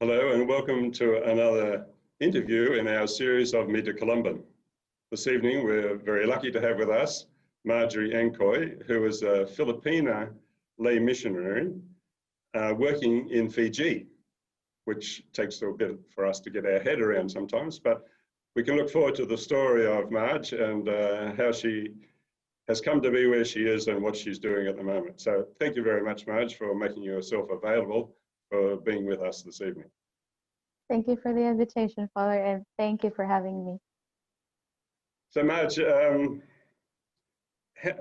Hello and welcome to another interview in our series of Meet a Columban. This evening we're very lucky to have with us Marjorie Engcoy, who is a Filipina lay missionary working in Fiji, which takes a bit for us to get our head around sometimes, but we can look forward to the story of Marge and how she has come to be where she is and what she's doing at the moment. So thank you very much, Marge, for making yourself available for being with us this evening. Thank you for the invitation, Father, and thank you for having me. So Marge,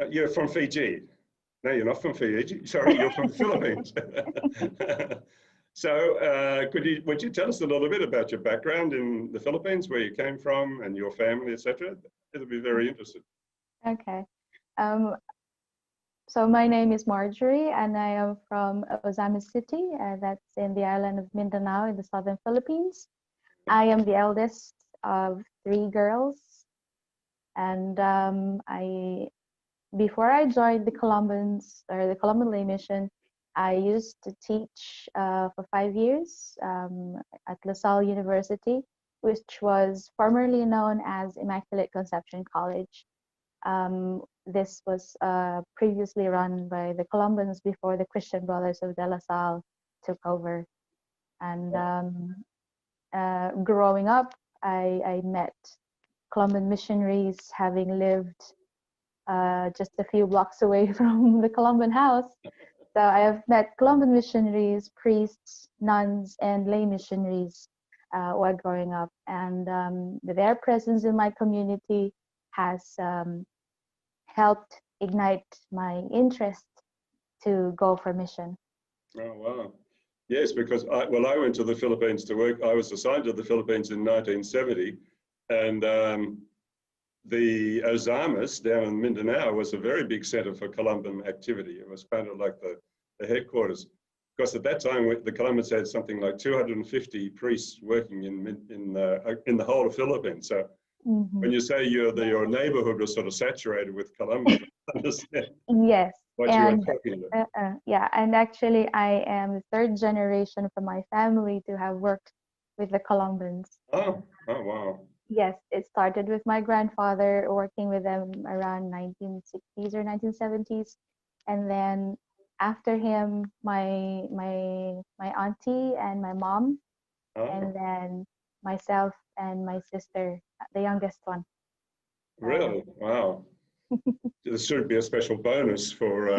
you're from Fiji. No, you're not from Fiji. Sorry, you're from the Philippines. So would you tell us a little bit about your background in the Philippines, where you came from and your family, etc.? It'll be very interesting. Okay. So my name is Marjorie, and I am from Oceania City, that's in the island of Mindanao in the southern Philippines. I am the eldest of 3 girls, and before I joined the Columban Lay Mission, I used to teach for 5 years at LaSalle University, which was formerly known as Immaculate Conception College. This was previously run by the Columbans before the Christian Brothers of De La Salle took over. And growing up, I met Columban missionaries, having lived just a few blocks away from the Columban house. So I have met Columban missionaries, priests, nuns, and lay missionaries while growing up. And their presence in my community has helped ignite my interest to go for mission. Oh, wow. Yes, because I went to the Philippines to work. I was assigned to the Philippines in 1970, and the Ozamas down in Mindanao was a very big center for Columban activity. It was kind of like the headquarters. Because at that time, the Columbans had something like 250 priests working in the whole of Philippines. So when you say your neighborhood was sort of saturated with Columban, I understand. Yes. What you are talking about. Yeah, and actually I am the 3rd generation from my family to have worked with the Columbans. Oh, wow. Yes, it started with my grandfather working with them around 1960s or 1970s, and then after him, my auntie and my mom, and then myself and my sister, the youngest one. Really? Wow. This should be a special bonus for.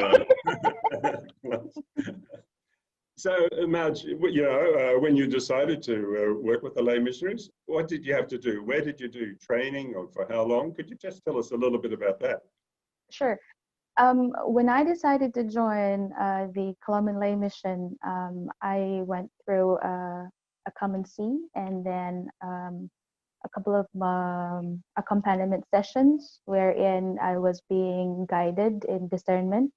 So, Marge, when you decided to work with the lay missionaries, what did you have to do? Where did you do training, or for how long? Could you just tell us a little bit about that? Sure. When I decided to join the Columban Lay Mission, I went through a commancy and then a couple of accompaniment sessions wherein I was being guided in discernment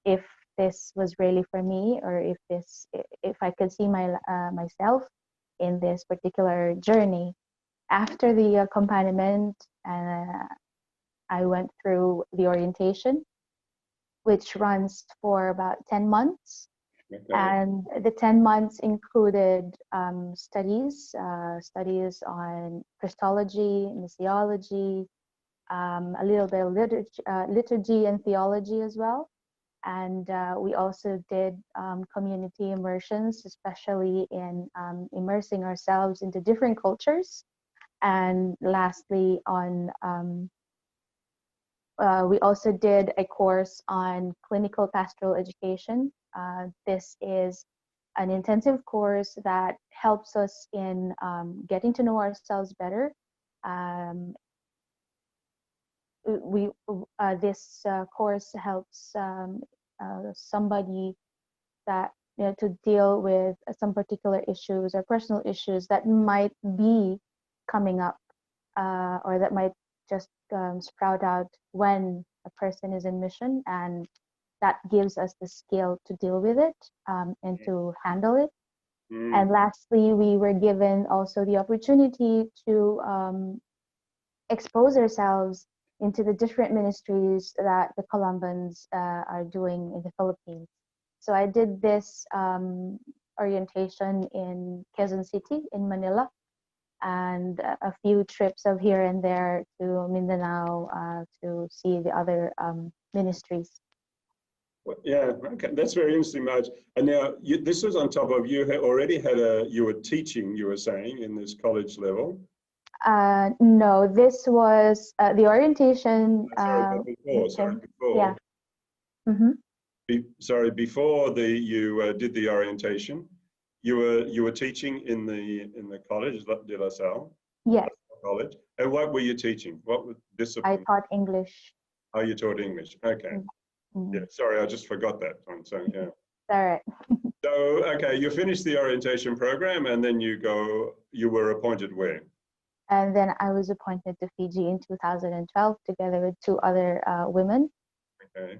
if this was really for me, or if I could see myself in this particular journey. After the accompaniment, I went through the orientation, which runs for about 10 months. Okay. And the 10 months included studies on Christology, missiology, a little bit of liturgy and theology as well. And we also did community immersions, especially in immersing ourselves into different cultures. And lastly, we also did a course on clinical pastoral education. This is an intensive course that helps us in getting to know ourselves better. This course helps somebody that to deal with some particular issues or personal issues that might be coming up, or that might just sprout out when a person is in mission, and that gives us the skill to deal with it and to handle it. And lastly, we were given also the opportunity to expose ourselves into the different ministries that the Columbans are doing in the Philippines. So I did this orientation in Quezon City, in Manila, and a few trips of here and there to Mindanao to see the other ministries. Well, yeah, okay, that's very interesting, Marge. And now this was on top of you already had you were teaching, you were saying, in this college level. No, this was the orientation. Sorry, before. Yeah. Mm-hmm. Sorry, before you did the orientation, you were teaching in the college, De La Salle. Yes. College. And what were you teaching? What discipline? I taught English. Oh, you taught English. Okay. Mm-hmm. Yeah. Sorry, I just forgot that one. So yeah. All right. So okay, you finished the orientation program, and then you were appointed where? And then I was appointed to Fiji in 2012 together with two other women. Okay.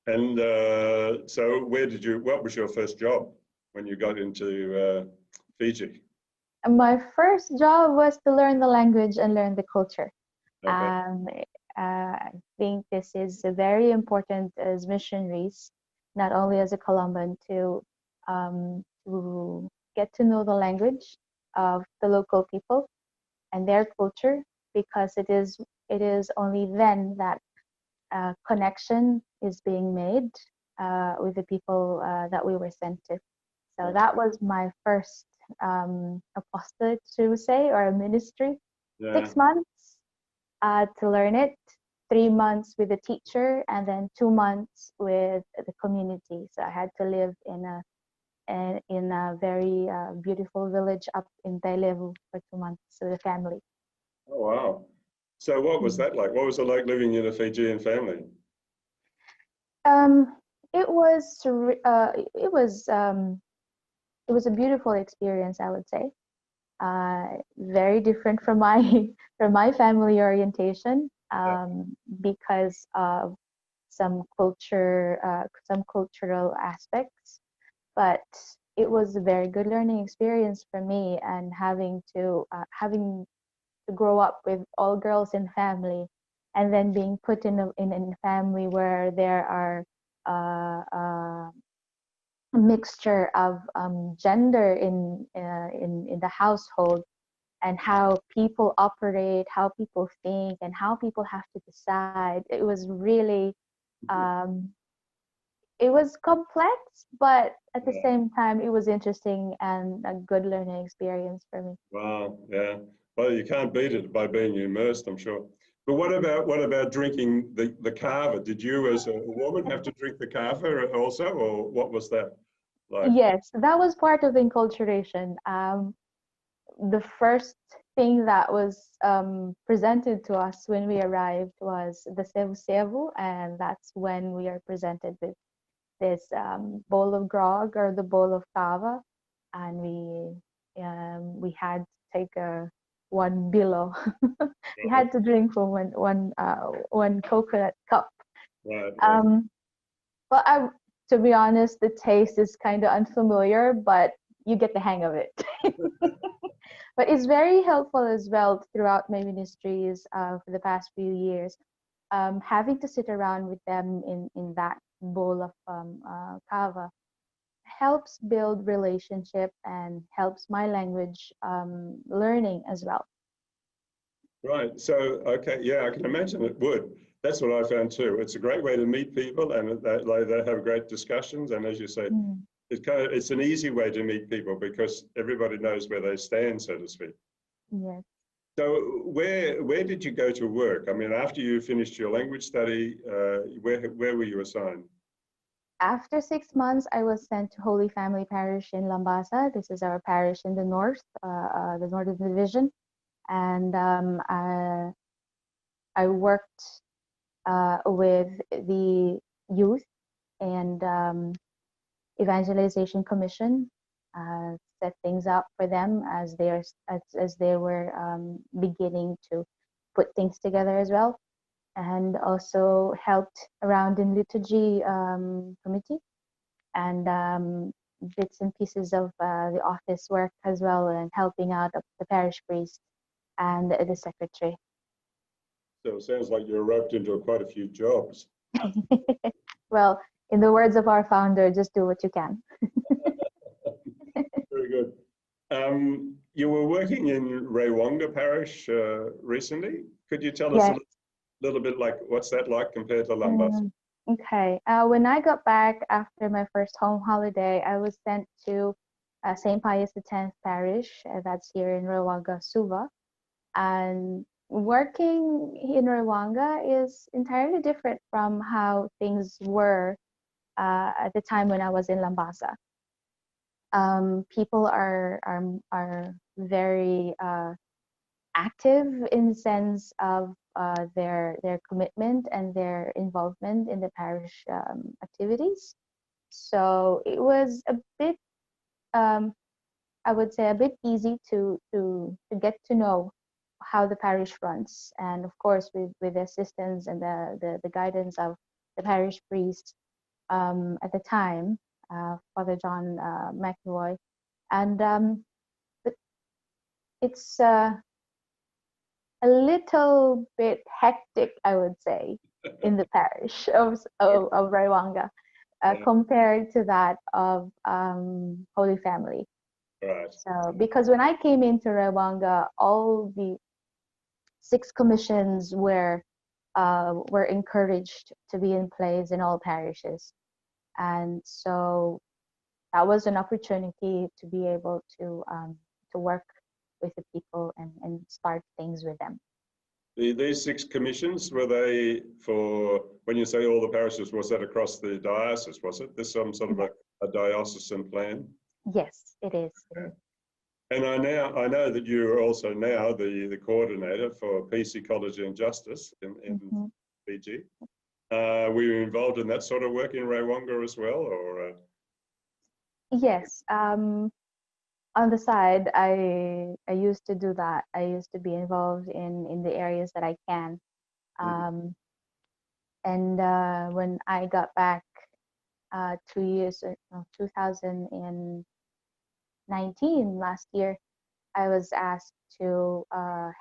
And so what was your first job when you got into Fiji? My first job was to learn the language and learn the culture. Okay. I think this is very important as missionaries, not only as a Columban, to get to know the language of the local people and their culture, because it is only then that connection is being made with the people that we were sent to. So that was my first apostolate, to say, or a ministry. Yeah. 6 months to learn it, 3 months with the teacher, and then 2 months with the community. So I had to live in a very beautiful village up in Tailevu for 2 months with the family. Oh wow! So what was that like? What was it like living in a Fijian family? It was a beautiful experience, I would say. Very different from my from my family orientation, because of some cultural aspects. But it was a very good learning experience for me, and having to grow up with all girls in family, and then being put in a family where there are a mixture of gender in the household, and how people operate, how people think, and how people have to decide. It was really it was complex, but at the same time, it was interesting and a good learning experience for me. Wow, yeah. Well, you can't beat it by being immersed, I'm sure. But what about drinking the cava? Did you, as a woman, have to drink the cava also, or what was that like? Yes, that was part of the enculturation. The first thing that was presented to us when we arrived was the sevu, and that's when we are presented with this bowl of grog, or the bowl of cava, and we had to take one bilo. We had to drink from one coconut cup. Right. But to be honest, the taste is kind of unfamiliar, but you get the hang of it. But it's very helpful as well throughout my ministries for the past few years. Having to sit around with them in that bowl of cava helps build relationship and helps my language learning as well. Right. So, okay, yeah, I can imagine it would. That's what I found too. It's a great way to meet people, and they have great discussions. And as you say, it's an easy way to meet people because everybody knows where they stand, so to speak. Yes. So where did you go to work? I mean, after you finished your language study, where were you assigned? After 6 months, I was sent to Holy Family Parish in Lambasa. This is our parish in the north, the Northern Division. And I worked with the youth and evangelization commission, set things up for them as they were beginning to put things together as well, and also helped around in liturgy committee, and bits and pieces of the office work as well, and helping out the parish priest and the secretary. So it sounds like you're roped into quite a few jobs. Well, in the words of our founder, just do what you can. You were working in Rwangan Parish recently. Could you tell us Yes. a little bit like what's that like compared to Lambas? Okay. When I got back after my first home holiday, I was sent to St. Pius X Parish, that's here in Rwanga, Suva. And working in Rwanga is entirely different from how things were at the time when I was in Lambasa. People are very active in the sense of their commitment and their involvement in the parish activities. So it was a bit, I would say, a bit easy to get to know how the parish runs, and of course with the assistance and the guidance of the parish priest at the time, Father John McEvoy, and but it's a little bit hectic, I would say, in the parish of Rwanga compared to that of Holy Family. Right. So, because when I came into Rwanga, all the 6 commissions were encouraged to be in place in all parishes, and so that was an opportunity to be able to work with the people and start things with them. These 6 commissions, were they for, when you say all the parishes, was that across the diocese, was it? There's some sort of a diocesan plan? Yes, it is. Okay. And I know that you are also now the coordinator for peace, ecology and justice in Fiji. Were you involved in that sort of work in Rwanga as well, or? Yes. On the side, I used to do that. I used to be involved in the areas that I can. And when I got back 2019, last year, I was asked to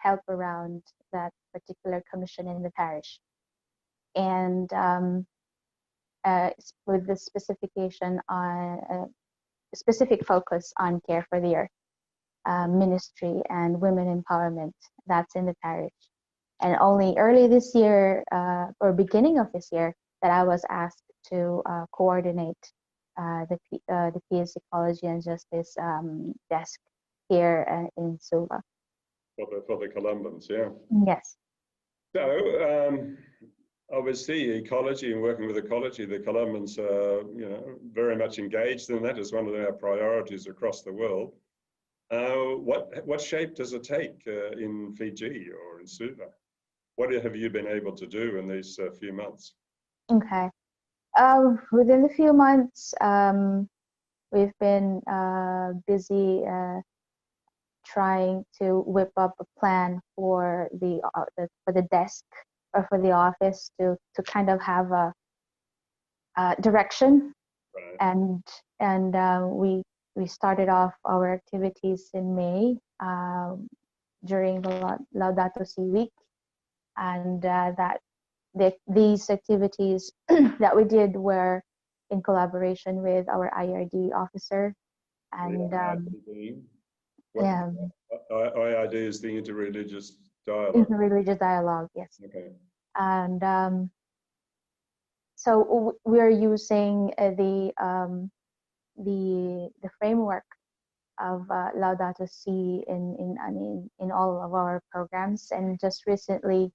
help around that particular commission in the parish, and with the specification on specific focus on care for the earth, ministry and women empowerment. That's in the parish. And only early this year, or beginning of this year, that I was asked to coordinate the peace, ecology and justice desk here in Suva. For the Columbans, yeah. Yes. So obviously ecology and working with ecology, the Columbans are very much engaged in that as one of our priorities across the world. What shape does it take in Fiji or in Suva? What have you been able to do in these few months? Okay. Within a few months, we've been busy trying to whip up a plan for the desk or for the office to kind of have a direction. Right. And we started off our activities in May during the Laudato Si week, and these activities that we did were in collaboration with our IRD officer, and IRD is the interreligious dialogue. Interreligious dialogue, yes. Okay. And so we're using the framework of Laudato Si in all of our programs, and just recently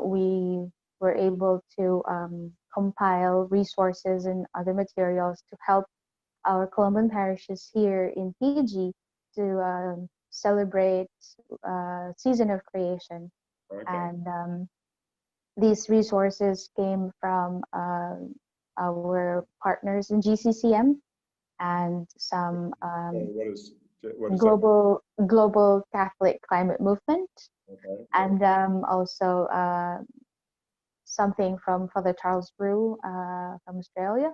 we were able to compile resources and other materials to help our Columban parishes here in Fiji to celebrate season of creation. Okay. And these resources came from our partners in GCCM and some what is global Catholic climate movement. Okay. And also something from Father Charles Brew from Australia.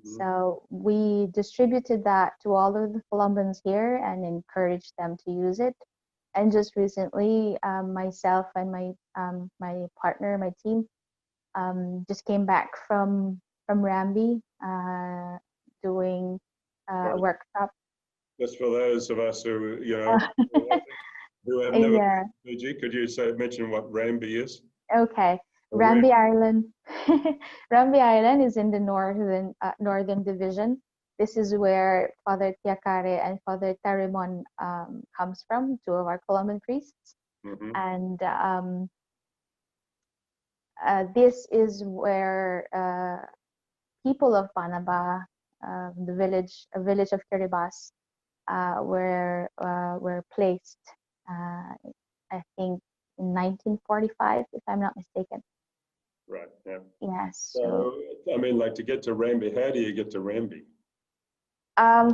So we distributed that to all of the Columbans here and encouraged them to use it. And just recently, myself and my partner, my team, just came back from Rambi doing a workshop. Just for those of us who, who have never Yeah. been to Fiji, could you mention what Rambi is? Okay. Or Rambi Island. Rambi Island is in the northern division. This is where Father Tiakare and Father Tarimon comes from, two of our Columban priests. Mm-hmm. And this is where people of Panaba, a village of Kiribati, were placed, I think, in 1945, if I'm not mistaken. Right, yeah. Yes. So, I mean, like, to get to Rambi, how do you get to Rambi?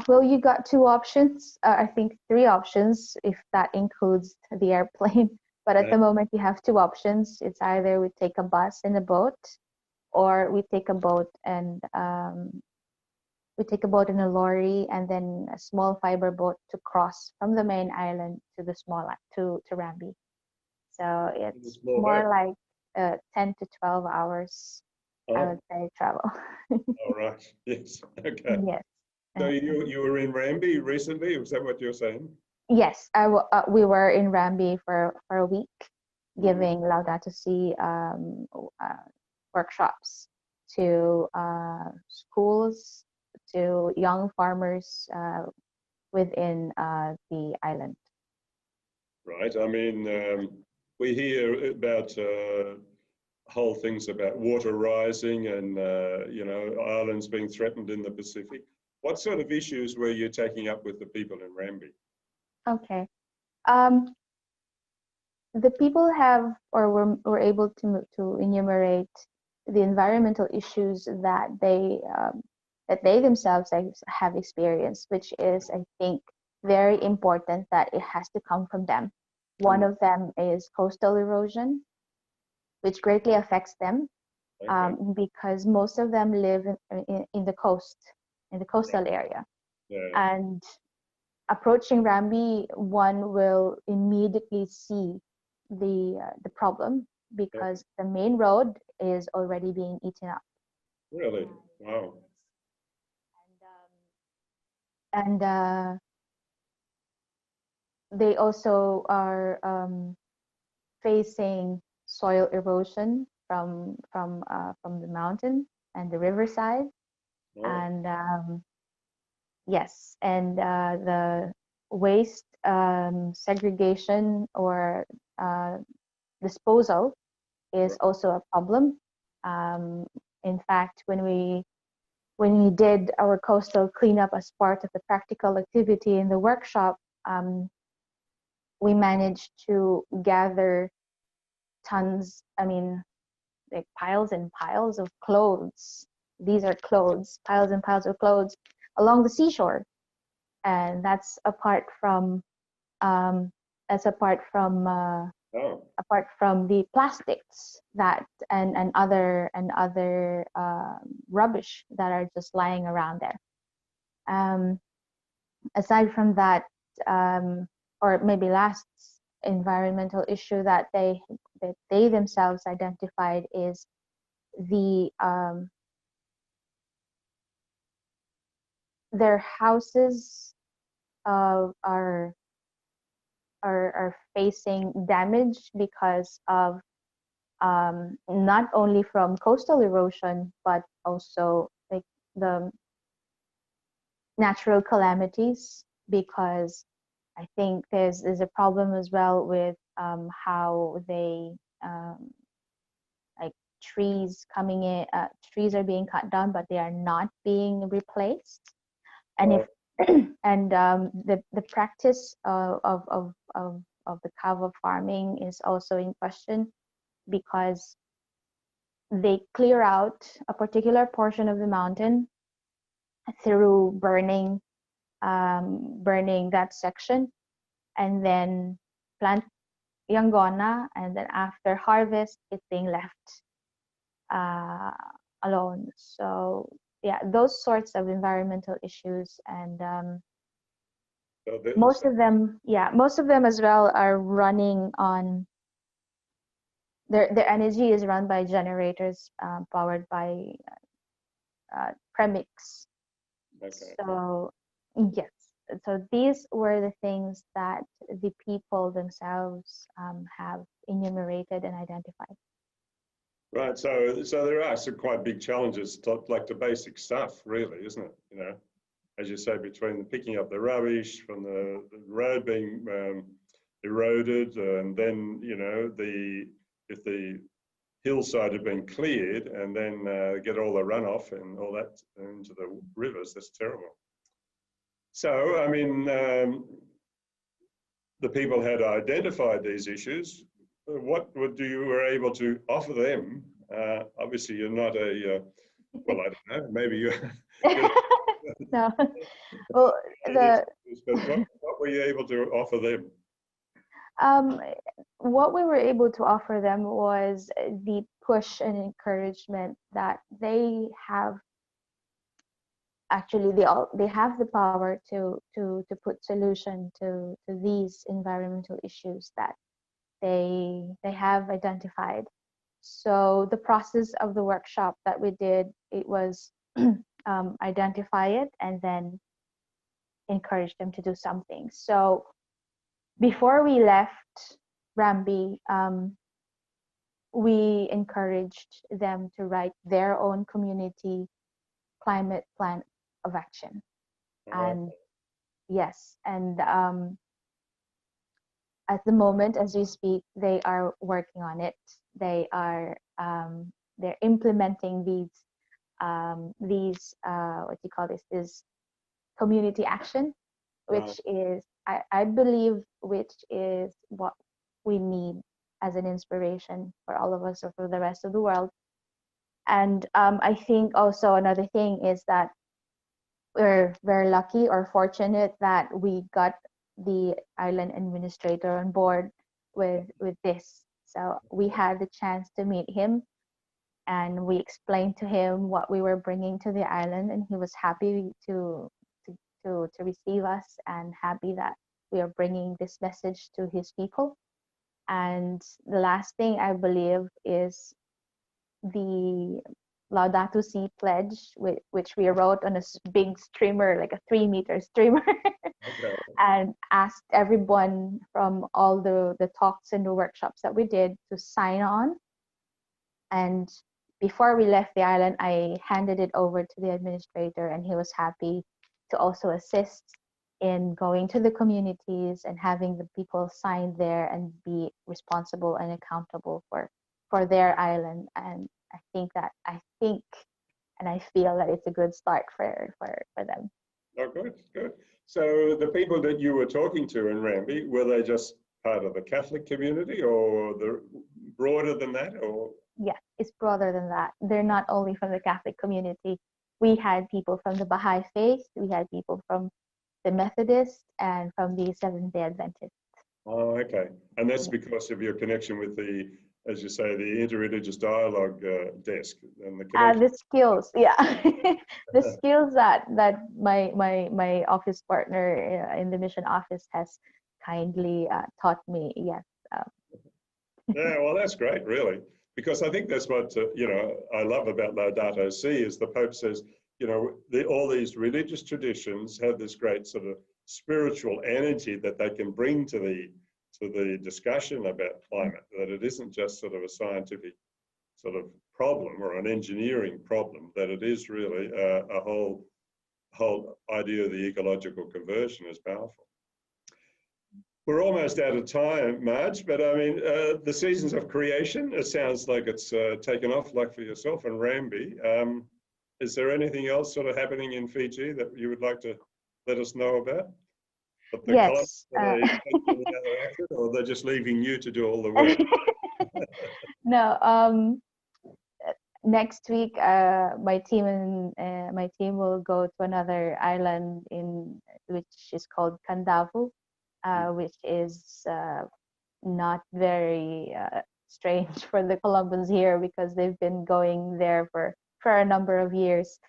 Well, you got two options. I think three options, if that includes the airplane. But at the moment, you have two options. It's either we take a bus and a boat, or we take a boat and and a lorry, and then a small fiber boat to cross from the main island to the to Rambi. So it's more like 10 to 12 hours, I would say, travel. All right. Yes. Okay. Yes. So you were in Rambi recently? Was that what you're saying? Yes, we were in Rambi for a week, giving Laudato Si workshops to schools, to young farmers within the island. Right. I mean, we hear about whole things about water rising and islands being threatened in the Pacific. What sort of issues were you taking up with the people in Rambi? Okay. The people have, or were able to enumerate the environmental issues that they themselves have experienced, which is, I think, very important that it has to come from them. One of them is coastal erosion, which greatly affects them, because most of them live in the coast, in the coastal area. Yeah. And approaching Rambi, one will immediately see the problem, because the main road is already being eaten up. Really? Wow. And they also are facing soil erosion from the mountain and the riverside. And yes, and the waste segregation or disposal is also a problem. In fact, when we did our coastal cleanup as part of the practical activity in the workshop, we managed to gather tons, like piles and piles of clothes. These are clothes, piles and piles of clothes along the seashore. And that's apart from the plastics that and other rubbish that are just lying around there. Aside from that, or maybe last environmental issue that they themselves identified is their houses are facing damage because of not only from coastal erosion, but also like the natural calamities, because I think there's a problem as well with how they like trees coming in, trees are being cut down, but they are not being replaced. And if and the practice of the cava farming is also in question, because they clear out a particular portion of the mountain through burning that section, and then plant yangona, and then after harvest it's being left alone. So yeah, those sorts of environmental issues. And most of them as well are running on their energy is run by generators powered by premix. Okay. So yes. so these were the things that the people themselves have enumerated and identified. Right. So there are some quite big challenges, like the basic stuff, really, isn't it? You know, as you say, between the picking up the rubbish from the road being eroded, and then, you know, if the hillside had been cleared, and then get all the runoff and all that into the rivers, that's terrible. So, I mean, the people had identified these issues. What would you were able to offer them? Obviously, you're not a, well, I don't know, maybe you. No. Well, what were you able to offer them? What we were able to offer them was the push and encouragement that they have. Actually, they have the power to put solution to these environmental issues that they have identified. So the process of the workshop that we did, it was identify it and then encourage them to do something. So before we left Rambi, we encouraged them to write their own community climate plan of action. And yes, and at the moment as we speak, they are working on it. They are they're implementing these what do you call this community action, which is I believe which is what we need as an inspiration for all of us or for the rest of the world. And I think also another thing is that we're very lucky or fortunate that we got the island administrator on board with this. So we had the chance to meet him, and we explained to him what we were bringing to the island, and he was happy to receive us and happy that we are bringing this message to his people. And the last thing I believe is the Laudato Si pledge, which we wrote on a big streamer, like a 3-meter streamer, Okay. and asked everyone from all the talks and the workshops that we did to sign on. And before we left the island, I handed it over to the administrator, and he was happy to also assist in going to the communities and having the people sign there and be responsible and accountable for their island. And I think and I feel that it's a good start for them. Oh, good. So the people that you were talking to in Rambi, were they just part of the Catholic community, or broader than that, or? Yeah, it's broader than that. They're not only from the Catholic community. We had people from the Baha'i faith, we had people from the Methodist, and from the Seventh-day Adventist. Oh, okay. And that's because of your connection with the, as you say, the interreligious dialogue desk and the connection. The skills, yeah, the skills that my office partner in the mission office has kindly taught me. Yes. Yeah, well, that's great, really, because I think that's what you know, I love about Laudato Si is the Pope says, you know, all these religious traditions have this great sort of spiritual energy that they can bring to the discussion about climate, that it isn't just sort of a scientific sort of problem or an engineering problem, that it is really a whole idea of the ecological conversion is powerful. We're almost out of time, Marge, but I mean, the seasons of creation, it sounds like it's taken off, like for yourself and Rambi. Is there anything else sort of happening in Fiji that you would like to let us know about? Yes. Or they're just leaving you to do all the work? No. Next week, my team will go to another island which is called Kandavu, which is not very strange for the Columbans here because they've been going there for a number of years.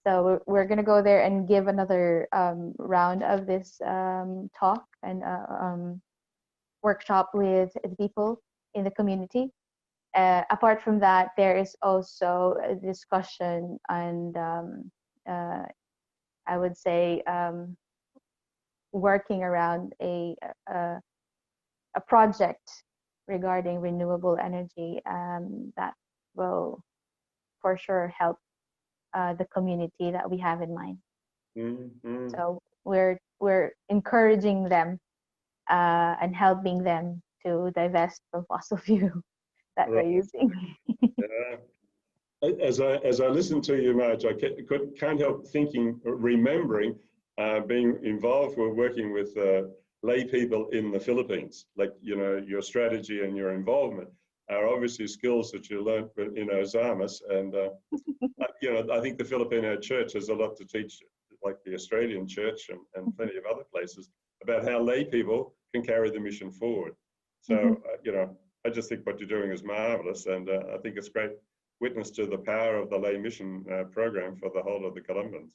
So we're going to go there and give another round of this talk and workshop with the people in the community. Apart from that, there is also a discussion and I would say working around a project regarding renewable energy that will for sure help the community that we have in mind. Mm-hmm. So we're encouraging them and helping them to divest from fossil fuel that Right. we're using. Yeah. As I listen to you, Marge, I can't help thinking, remembering being involved with working with lay people in the Philippines. Like, you know, your strategy and your involvement are obviously skills that you learned in Ozamas. And, you know, I think the Filipino church has a lot to teach, like the Australian church and plenty of other places, about how lay people can carry the mission forward. So, you know, I just think what you're doing is marvelous. And I think it's great witness to the power of the lay mission program for the whole of the Columbans.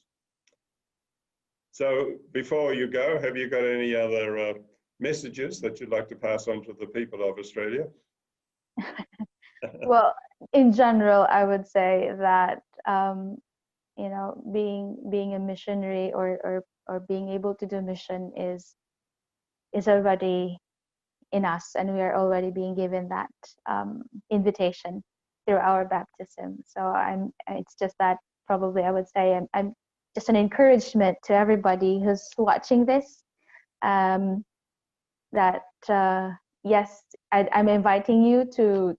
So before you go, have you got any other messages that you'd like to pass on to the people of Australia? Well, in general, I would say that you know, being a missionary or being able to do mission is already in us, and we are already being given that invitation through our baptism. So it's just that probably I would say I'm just an encouragement to everybody who's watching this, that yes, I'm inviting you to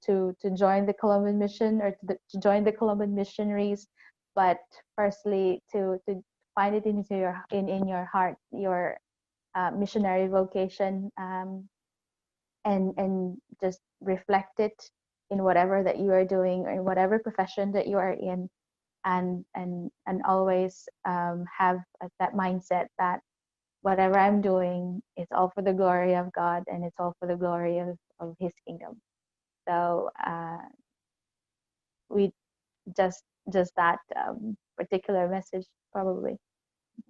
join the Columban mission, or to join the Columban missionaries, but firstly to find it into in your heart, your missionary vocation, and just reflect it in whatever that you are doing, or in whatever profession that you are in, and always have that mindset that whatever I'm doing is all for the glory of God, and it's all for the glory of His kingdom. So we just that particular message probably.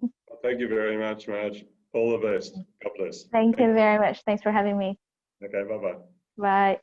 Well, thank you very much, Marge. All the best. God bless. Thank you very much. Thanks for having me. Okay, bye-bye. Bye.